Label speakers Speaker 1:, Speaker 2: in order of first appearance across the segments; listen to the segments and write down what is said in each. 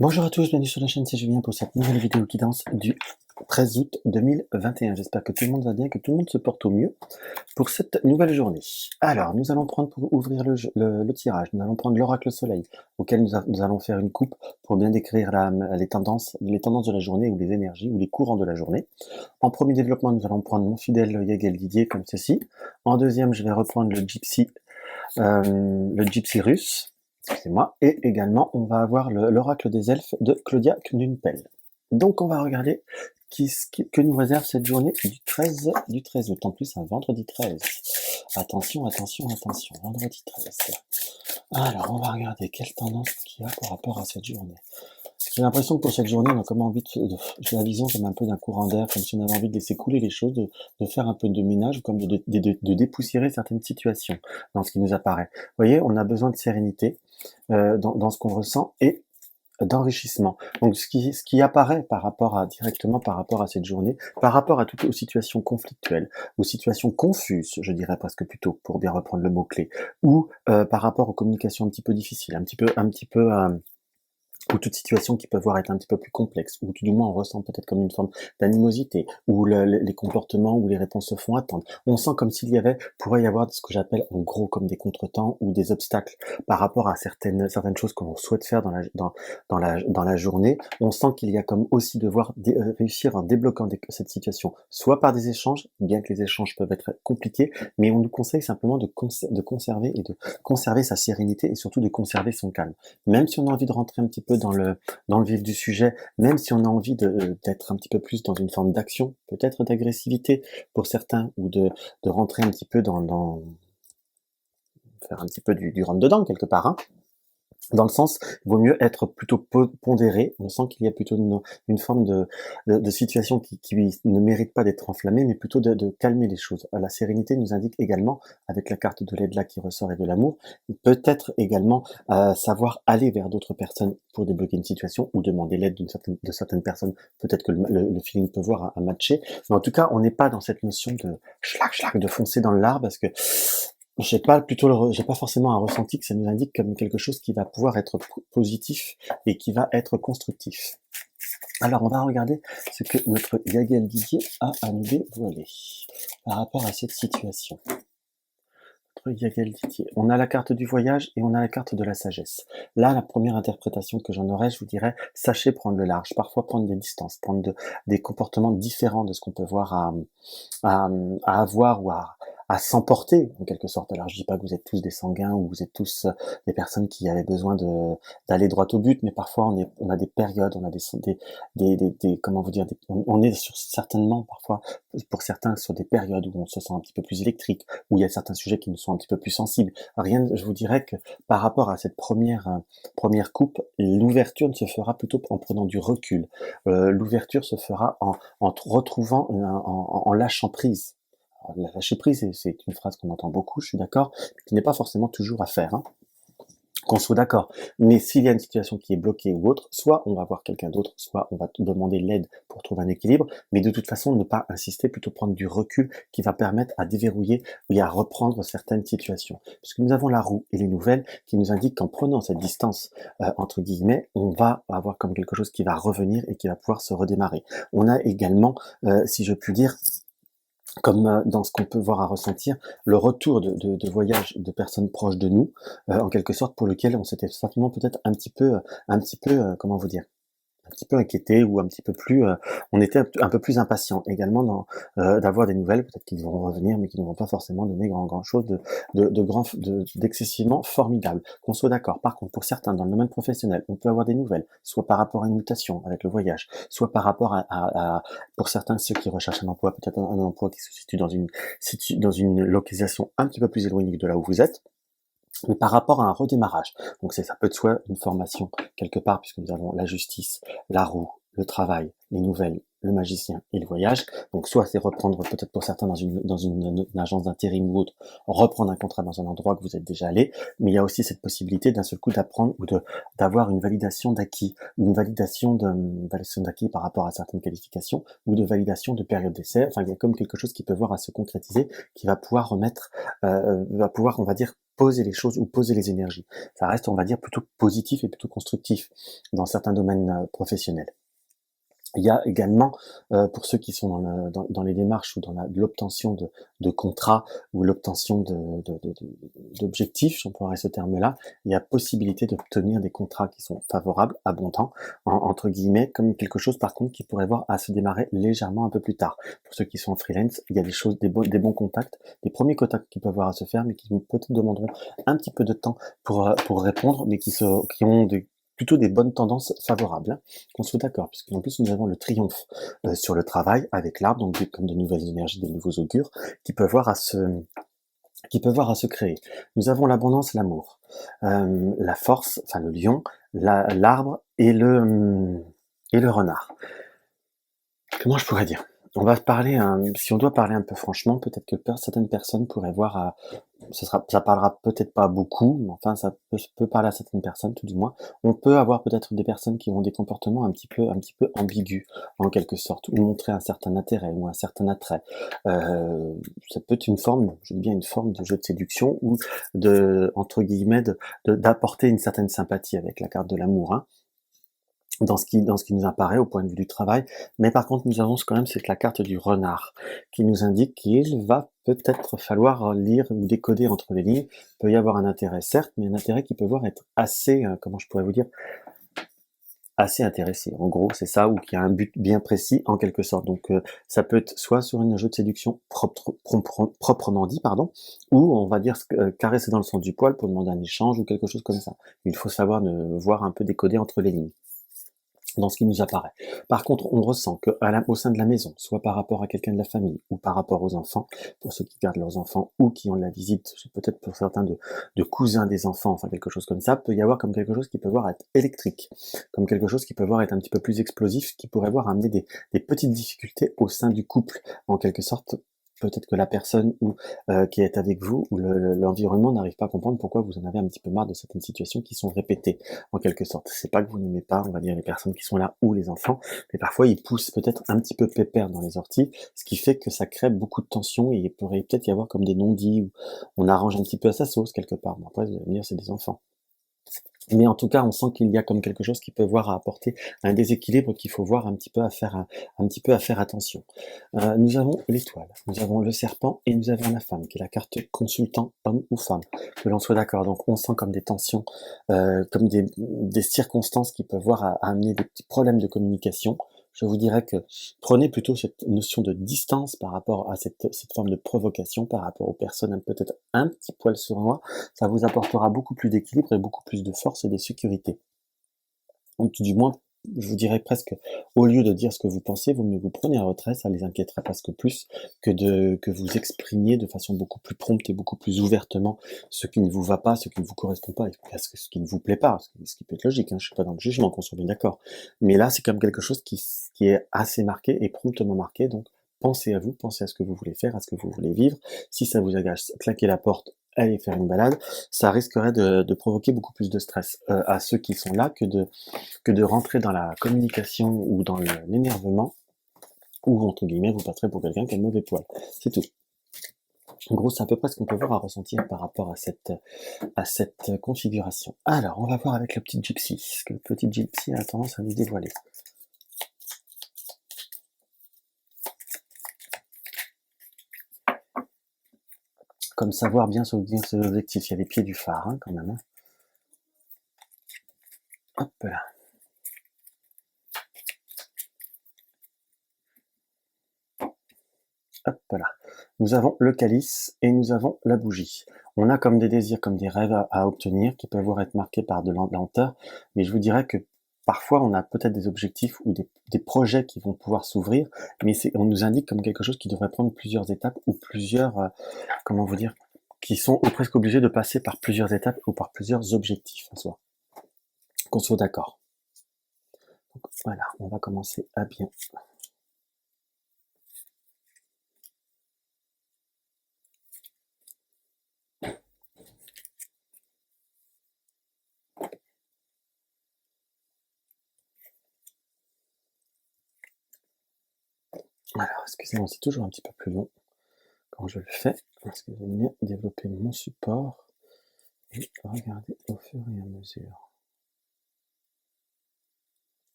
Speaker 1: Bonjour à tous, bienvenue sur la chaîne, c'est Julien pour cette nouvelle vidéo qui danse du 13 août 2021. J'espère que tout le monde va bien, que tout le monde se porte au mieux pour cette nouvelle journée. Alors, nous allons prendre pour ouvrir le tirage, nous allons prendre l'oracle soleil, auquel nous allons faire une coupe pour bien décrire les tendances de la journée ou les énergies ou les courants de la journée. En premier développement, nous allons prendre mon fidèle Yagel Didier comme ceci. En deuxième, je vais reprendre le gypsy russe. Excusez-moi. Et également, on va avoir l'oracle des elfes de Claudia Knunpel. Donc, on va regarder que nous réserve cette journée du 13 août. En plus, un vendredi 13. Attention, attention, attention. Vendredi 13. Alors, on va regarder quelle tendance qu'il y a par rapport à cette journée. J'ai l'impression que pour cette journée, on a comme envie j'ai la vision comme un peu d'un courant d'air, comme si on avait envie de laisser couler les choses, de faire un peu de ménage, ou comme de dépoussiérer certaines situations dans ce qui nous apparaît. Vous voyez, on a besoin de sérénité dans ce qu'on ressent et d'enrichissement. Donc ce qui apparaît directement par rapport à cette journée, par rapport à toutes aux situations conflictuelles, aux situations confuses, je dirais presque plutôt, pour bien reprendre le mot-clé, ou par rapport aux communications un petit peu difficiles, ou toute situation qui peut voir être un petit peu plus complexe, ou tout du moins on ressent peut-être comme une forme d'animosité, où les comportements ou les réponses se font attendre. On sent comme pourrait y avoir ce que j'appelle en gros comme des contretemps ou des obstacles par rapport à certaines choses que l'on souhaite faire dans la journée. On sent qu'il y a comme aussi devoir réussir en débloquant cette situation, soit par des échanges, bien que les échanges peuvent être compliqués, mais on nous conseille simplement de conserver sa sérénité et surtout de conserver son calme. Même si on a envie de rentrer un petit peu dans le vif du sujet, même si on a envie d'être un petit peu plus dans une forme d'action, peut-être d'agressivité pour certains, ou de rentrer un petit peu faire un petit peu du rentre-dedans quelque part, hein. Dans le sens, il vaut mieux être plutôt pondéré. On sent qu'il y a plutôt une forme de situation qui ne mérite pas d'être enflammée, mais plutôt de calmer les choses. La sérénité nous indique également, avec la carte de l'aide là qui ressort et de l'amour, peut-être également savoir aller vers d'autres personnes pour débloquer une situation ou demander l'aide de certaines personnes. Peut-être que le feeling peut voir à matcher. Mais en tout cas, on n'est pas dans cette notion de schlac, de foncer dans l'art, parce que j'ai pas forcément un ressenti que ça nous indique comme quelque chose qui va pouvoir être positif et qui va être constructif. Alors, on va regarder ce que notre Yagel Didier a à nous dévoiler par rapport à cette situation. Notre Yagel Didier. On a la carte du voyage et on a la carte de la sagesse. Là, la première interprétation que j'en aurais, je vous dirais, sachez prendre le large, parfois prendre des distances, des comportements différents de ce qu'on peut voir à avoir ou à s'emporter en quelque sorte. Alors je dis pas que vous êtes tous des sanguins ou vous êtes tous des personnes qui avaient besoin d'aller droit au but, mais parfois on a des périodes, on a comment vous dire, on est certainement parfois pour certains sur des périodes où on se sent un petit peu plus électrique, où il y a certains sujets qui nous sont un petit peu plus sensibles. Je vous dirais que par rapport à cette première coupe, l'ouverture ne se fera plutôt en prenant du recul. L'ouverture se fera en retrouvant, en lâchant prise. Alors, lâcher prise, c'est une phrase qu'on entend beaucoup, je suis d'accord, mais qui n'est pas forcément toujours à faire, hein, qu'on soit d'accord. Mais s'il y a une situation qui est bloquée ou autre, soit on va voir quelqu'un d'autre, soit on va demander l'aide pour trouver un équilibre, mais de toute façon, ne pas insister, plutôt prendre du recul qui va permettre à déverrouiller et à reprendre certaines situations. Parce que nous avons la roue et les nouvelles qui nous indiquent qu'en prenant cette distance, entre guillemets, on va avoir comme quelque chose qui va revenir et qui va pouvoir se redémarrer. On a également, si je puis dire, comme dans ce qu'on peut voir à ressentir, le retour de voyage de personnes proches de nous, en quelque sorte, pour lequel on s'était certainement peut-être comment vous dire? Un petit peu inquiété ou un petit peu plus, on était un peu plus impatient également d'avoir des nouvelles, peut-être qu'ils vont revenir, mais qui ne vont pas forcément donner grand chose d'excessivement formidable. Qu'on soit d'accord. Par contre, pour certains, dans le domaine professionnel, on peut avoir des nouvelles, soit par rapport à une mutation avec le voyage, soit par rapport pour certains, ceux qui recherchent un emploi, peut-être un emploi qui se situe dans une localisation un petit peu plus éloignée de là où vous êtes, mais par rapport à un redémarrage. Donc ça peut être soit une formation quelque part, puisque nous avons la justice, la roue, le travail, les nouvelles, le magicien et le voyage. Donc soit c'est reprendre peut-être pour certains une agence d'intérim ou autre, reprendre un contrat dans un endroit que vous êtes déjà allé, mais il y a aussi cette possibilité d'un seul coup d'apprendre ou d'avoir une validation d'acquis, ou une validation d'acquis par rapport à certaines qualifications, ou de validation de période d'essai. Enfin, il y a comme quelque chose qui peut voir à se concrétiser, qui va pouvoir remettre, va pouvoir, on va dire, poser les choses ou poser les énergies. Ça reste, on va dire, plutôt positif et plutôt constructif dans certains domaines professionnels. Il y a également, pour ceux qui sont dans les démarches ou dans l'obtention de contrats ou l'obtention d'objectifs, j'emploierai ce terme-là, il y a possibilité d'obtenir des contrats qui sont favorables, abondants, entre guillemets, comme quelque chose par contre qui pourrait voir à se démarrer légèrement un peu plus tard. Pour ceux qui sont en freelance, il y a des choses, des bons contacts, des premiers contacts qui peuvent avoir à se faire, mais qui peut-être demanderont un petit peu de temps pour répondre, mais qui ont plutôt des bonnes tendances favorables, hein, qu'on soit d'accord, puisque en plus nous avons le triomphe sur le travail avec l'arbre, donc comme de nouvelles énergies, des nouveaux augures, qui peuvent voir à se créer. Nous avons l'abondance, l'amour, la force, enfin le lion, l'arbre et le renard. Comment je pourrais dire? On va parler, si on doit parler un peu franchement, peut-être que certaines personnes pourraient voir ça parlera peut-être pas beaucoup, mais enfin ça peut parler à certaines personnes, tout du moins. On peut avoir peut-être des personnes qui ont des comportements un petit peu ambigus, en quelque sorte, ou montrer un certain intérêt ou un certain attrait. Ça peut être une forme, je dis bien une forme de jeu de séduction ou entre guillemets, d'apporter une certaine sympathie avec la carte de l'amour, hein, dans ce qui nous apparaît au point de vue du travail. Mais par contre, nous avons quand même la carte du renard, qui nous indique qu'il va peut-être falloir lire ou décoder entre les lignes. Il peut y avoir un intérêt, certes, mais un intérêt qui peut voir être assez, comment je pourrais vous dire, assez intéressé. En gros, c'est ça, ou qui a un but bien précis, en quelque sorte. Donc, ça peut être soit sur un jeu de séduction proprement dit, pardon, ou on va dire caresser dans le sens du poil pour demander un échange ou quelque chose comme ça. Il faut savoir voir un peu décoder entre les lignes dans ce qui nous apparaît. Par contre, on ressent que au sein de la maison, soit par rapport à quelqu'un de la famille ou par rapport aux enfants, pour ceux qui gardent leurs enfants ou qui ont de la visite, peut-être pour certains de cousins des enfants, enfin quelque chose comme ça, peut y avoir comme quelque chose qui peut voir être électrique, comme quelque chose qui peut voir être un petit peu plus explosif, qui pourrait voir amener des petites difficultés au sein du couple, en quelque sorte. Peut-être que la personne qui est avec vous ou l'environnement n'arrive pas à comprendre pourquoi vous en avez un petit peu marre de certaines situations qui sont répétées, en quelque sorte. C'est pas que vous n'aimez pas, on va dire, les personnes qui sont là ou les enfants, mais parfois ils poussent peut-être un petit peu pépère dans les orties, ce qui fait que ça crée beaucoup de tension et il pourrait peut-être y avoir comme des non-dits où on arrange un petit peu à sa sauce quelque part. Bon, après, vous allez me dire, c'est des enfants. Mais en tout cas, on sent qu'il y a comme quelque chose qui peut voir à apporter un déséquilibre qu'il faut voir un petit peu à faire attention. Nous avons l'étoile, nous avons le serpent et nous avons la femme, qui est la carte consultant, homme ou femme, que l'on soit d'accord. Donc on sent comme des tensions, comme des circonstances qui peuvent voir à amener des petits problèmes de communication. Je vous dirais que prenez plutôt cette notion de distance par rapport à cette forme de provocation, par rapport aux personnes peut-être un petit poil sournois. Ça vous apportera beaucoup plus d'équilibre et beaucoup plus de force et de sécurité. Donc du moins, je vous dirais presque, au lieu de dire ce que vous pensez, vaut mieux vous prenez un retrait, ça les inquiétera presque plus que vous exprimiez de façon beaucoup plus prompte et beaucoup plus ouvertement ce qui ne vous va pas, ce qui ne vous correspond pas, et ce qui ne vous plaît pas, ce qui peut être logique, hein, je suis pas dans le jugement, qu'on soit bien d'accord. Mais là, c'est comme quelque chose qui est assez marqué et promptement marqué, donc pensez à vous, pensez à ce que vous voulez faire, à ce que vous voulez vivre. Si ça vous agace, claquez la porte, allez faire une balade, ça risquerait de provoquer beaucoup plus de stress à ceux qui sont là que de rentrer dans la communication ou dans l'énervement, ou entre guillemets, vous passerez pour quelqu'un qui a le mauvais poil. C'est tout. En gros, c'est à peu près ce qu'on peut voir à ressentir par rapport à cette configuration. Alors, on va voir avec le petit gypsy, ce que le petit gypsy a tendance à nous dévoiler. Comme savoir bien soutenir ses objectifs. Il y a les pieds du phare, hein, quand même. Hein. Hop là. Hop là. Nous avons le calice et nous avons la bougie. On a comme des désirs, comme des rêves à obtenir qui peuvent être marqués par de la lenteur, mais je vous dirais que parfois on a peut-être des objectifs ou des projets qui vont pouvoir s'ouvrir, mais on nous indique comme quelque chose qui devrait prendre plusieurs étapes ou plusieurs, comment vous dire, qui sont presque obligés de passer par plusieurs étapes ou par plusieurs objectifs en soi. Qu'on soit d'accord. Donc voilà, on va commencer à bien. Alors, excusez-moi, c'est toujours un petit peu plus long quand je le fais, parce que j'aime bien développer mon support et regarder au fur et à mesure.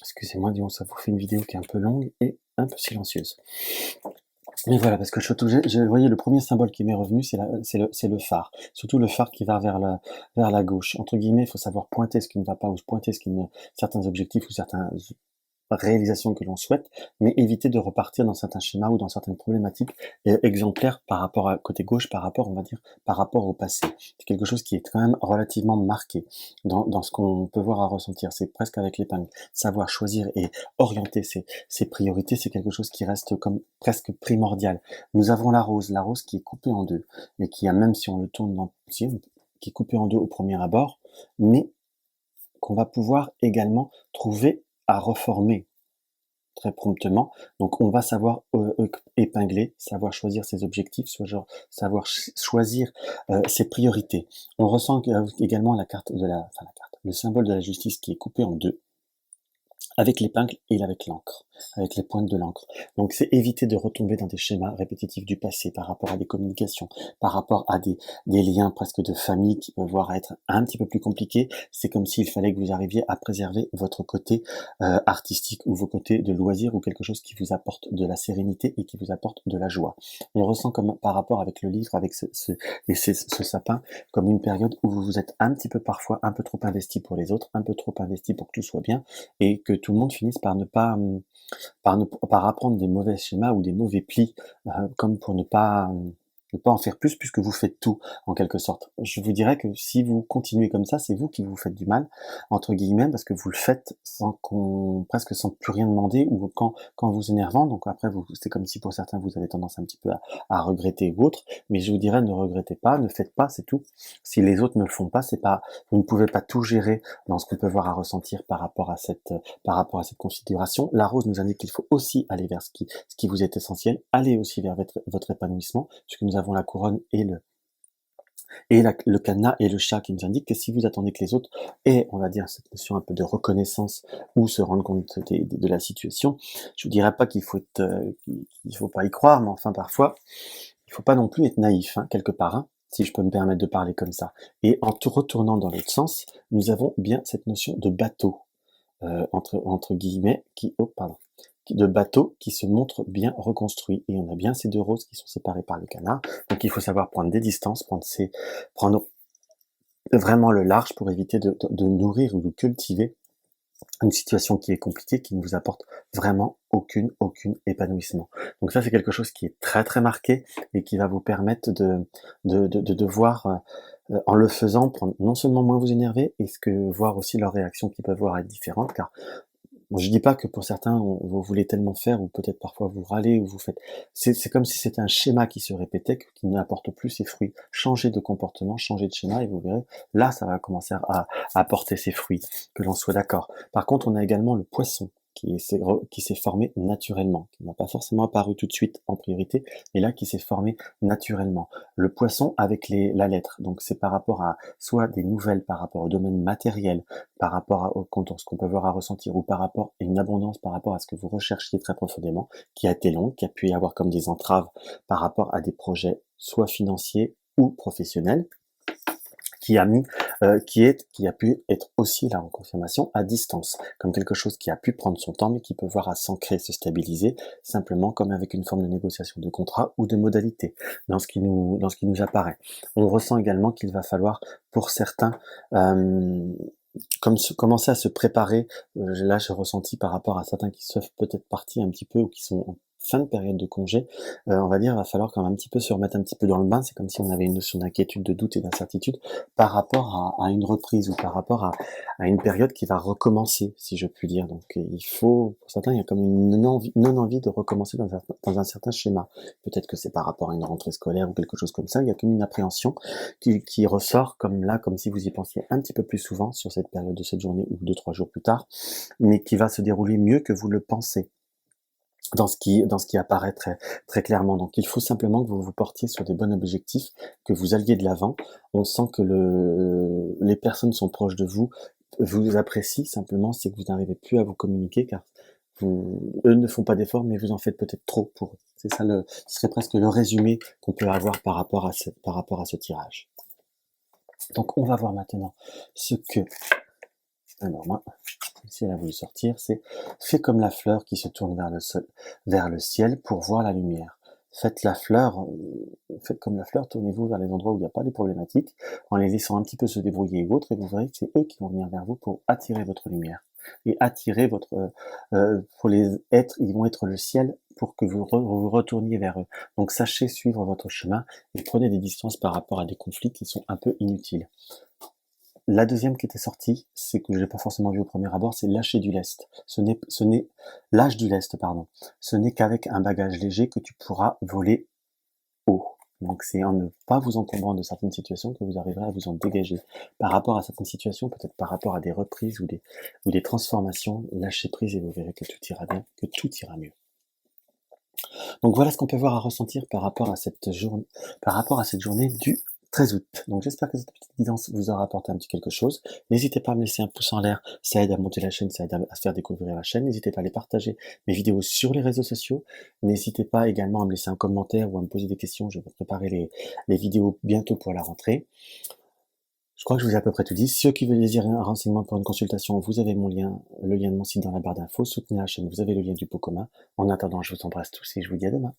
Speaker 1: Excusez-moi, disons, ça vous fait une vidéo qui est un peu longue et un peu silencieuse. Mais voilà, parce que je suis obligé, vous voyez, le premier symbole qui m'est revenu, c'est le phare. Surtout le phare qui va vers la gauche. Entre guillemets, il faut savoir pointer ce qui ne va pas ou pointer certains objectifs ou certains réalisation que l'on souhaite, mais éviter de repartir dans certains schémas ou dans certaines problématiques exemplaires par rapport à côté gauche, par rapport, on va dire, par rapport au passé. C'est quelque chose qui est quand même relativement marqué dans ce qu'on peut voir à ressentir. C'est presque avec l'épingle. Savoir choisir et orienter ses priorités, c'est quelque chose qui reste comme presque primordial. Nous avons la rose qui est coupée en deux, et qui a, même si on le tourne dans, qui est coupée en deux au premier abord, mais qu'on va pouvoir également trouver à reformer très promptement. Donc on va savoir épingler, savoir choisir ses objectifs, savoir choisir ses priorités. On ressent également la carte de la carte, le symbole de la justice qui est coupé en deux, avec l'épingle et avec l'encre, avec les pointes de l'encre. Donc c'est éviter de retomber dans des schémas répétitifs du passé par rapport à des communications, par rapport à des liens presque de famille qui peuvent voir être un petit peu plus compliqués. C'est comme s'il fallait que vous arriviez à préserver votre côté artistique ou vos côtés de loisirs ou quelque chose qui vous apporte de la sérénité et qui vous apporte de la joie. On ressent comme par rapport avec le livre, avec ce sapin, comme une période où vous vous êtes un petit peu parfois un peu trop investi pour les autres, un peu trop investi pour que tout soit bien, et que tout le monde finisse par ne pas, par apprendre des mauvais schémas ou des mauvais plis, comme pour ne pas en faire plus puisque vous faites tout, en quelque sorte. Je vous dirais que si vous continuez comme ça, c'est vous qui vous faites du mal, entre guillemets, parce que vous le faites presque sans plus rien demander, ou quand vous énervant, donc après c'est comme si pour certains vous avez tendance un petit peu à regretter ou autre, mais je vous dirais ne regrettez pas, ne faites pas, c'est tout. Si les autres ne le font pas, c'est pas, vous ne pouvez pas tout gérer dans ce qu'on peut voir à ressentir par rapport à cette configuration. La rose nous indique qu'il faut aussi aller vers ce qui vous est essentiel, aller aussi vers votre épanouissement, puisque nous avons la couronne le cadenas et le chat qui nous indiquent que si vous attendez que les autres aient, on va dire, cette notion un peu de reconnaissance ou se rendre compte de la situation, je vous dirais pas qu'il faut qu'il faut pas y croire, mais enfin parfois, il faut pas non plus être naïf, hein, quelque part, hein, si je peux me permettre de parler comme ça. Et en retournant dans l'autre sens, nous avons bien cette notion de bateau, entre guillemets, de bateau qui se montre bien reconstruit. Et on a bien ces deux roses qui sont séparées par le canard. Donc il faut savoir prendre des distances, prendre vraiment le large pour éviter de nourrir ou de cultiver une situation qui est compliquée, qui ne vous apporte vraiment aucun épanouissement. Donc ça, c'est quelque chose qui est très très marqué et qui va vous permettre de voir, en le faisant, prendre non seulement moins vous énerver, et voir aussi leurs réactions qui peuvent voir être différentes, car bon, je dis pas que pour certains, vous voulez tellement faire, ou peut-être parfois vous râlez, ou vous faites. C'est comme si c'était un schéma qui se répétait, qui n'apporte plus ses fruits. Changez de comportement, changez de schéma, et vous verrez, là, ça va commencer à apporter ses fruits, que l'on soit d'accord. Par contre, on a également le poisson qui s'est formé naturellement, qui n'a pas forcément apparu tout de suite en priorité, mais là qui s'est formé naturellement. Le poisson avec la lettre, donc c'est par rapport à soit des nouvelles par rapport au domaine matériel, par rapport ce qu'on peut voir à ressentir, ou par rapport à une abondance, par rapport à ce que vous recherchiez très profondément, qui a été long, qui a pu y avoir comme des entraves par rapport à des projets soit financiers ou professionnels, qui a pu être aussi là en confirmation à distance, comme quelque chose qui a pu prendre son temps, mais qui peut voir à s'ancrer, se stabiliser, simplement comme avec une forme de négociation de contrat ou de modalité, dans ce qui nous apparaît. On ressent également qu'il va falloir, pour certains, commencer à se préparer. Là, j'ai ressenti par rapport à certains qui sont peut-être partis un petit peu, ou qui sont fin de période de congé, on va dire, il va falloir quand même un petit peu se remettre un petit peu dans le bain. C'est comme si on avait une notion d'inquiétude, de doute et d'incertitude par rapport à une reprise ou par rapport à une période qui va recommencer, si je puis dire. Donc il faut, pour certains, il y a comme une non-envie de recommencer dans un certain schéma. Peut-être que c'est par rapport à une rentrée scolaire ou quelque chose comme ça. Il y a comme une appréhension qui ressort comme là, comme si vous y pensiez un petit peu plus souvent sur cette période de cette journée ou 2-3 jours plus tard, mais qui va se dérouler mieux que vous le pensez dans ce qui apparaît très, très clairement. Donc il faut simplement que vous vous portiez sur des bons objectifs, que vous alliez de l'avant. On sent que les personnes sont proches de vous, vous apprécient, simplement c'est que vous n'arrivez plus à vous communiquer car eux ne font pas d'efforts, mais vous en faites peut-être trop pour eux. C'est ça ce serait presque le résumé qu'on peut avoir par rapport à ce tirage. Donc on va voir maintenant ce que, alors moi, si elle a voulu sortir, c'est fais comme la fleur qui se tourne vers le ciel pour voir la lumière. Faites comme la fleur, tournez-vous vers les endroits où il n'y a pas de problématiques, en les laissant un petit peu se débrouiller et autres, et vous verrez que c'est eux qui vont venir vers vous pour attirer votre lumière. Et attirer pour les êtres, ils vont être le ciel pour que vous retourniez vers eux. Donc sachez suivre votre chemin et prenez des distances par rapport à des conflits qui sont un peu inutiles. La deuxième qui était sortie, c'est que je n'ai pas forcément vu au premier abord, c'est lâcher du lest. Lâche du lest, pardon. Ce n'est qu'avec un bagage léger que tu pourras voler haut. Donc c'est en ne pas vous encombrant de certaines situations que vous arriverez à vous en dégager. Par rapport à certaines situations, peut-être par rapport à des reprises ou des transformations, lâchez prise et vous verrez que tout ira bien, que tout ira mieux. Donc voilà ce qu'on peut voir à ressentir par rapport à cette journée du 13 août. Donc j'espère que cette petite guidance vous aura apporté un petit quelque chose. N'hésitez pas à me laisser un pouce en l'air, ça aide à monter la chaîne, ça aide à faire découvrir la chaîne. N'hésitez pas à aller partager mes vidéos sur les réseaux sociaux. N'hésitez pas également à me laisser un commentaire ou à me poser des questions. Je vais préparer les vidéos bientôt pour la rentrée. Je crois que je vous ai à peu près tout dit. Ceux qui veulent désirer un renseignement pour une consultation, vous avez mon lien, le lien de mon site dans la barre d'infos. Soutenez la chaîne, vous avez le lien du pot commun. En attendant, je vous embrasse tous et je vous dis à demain.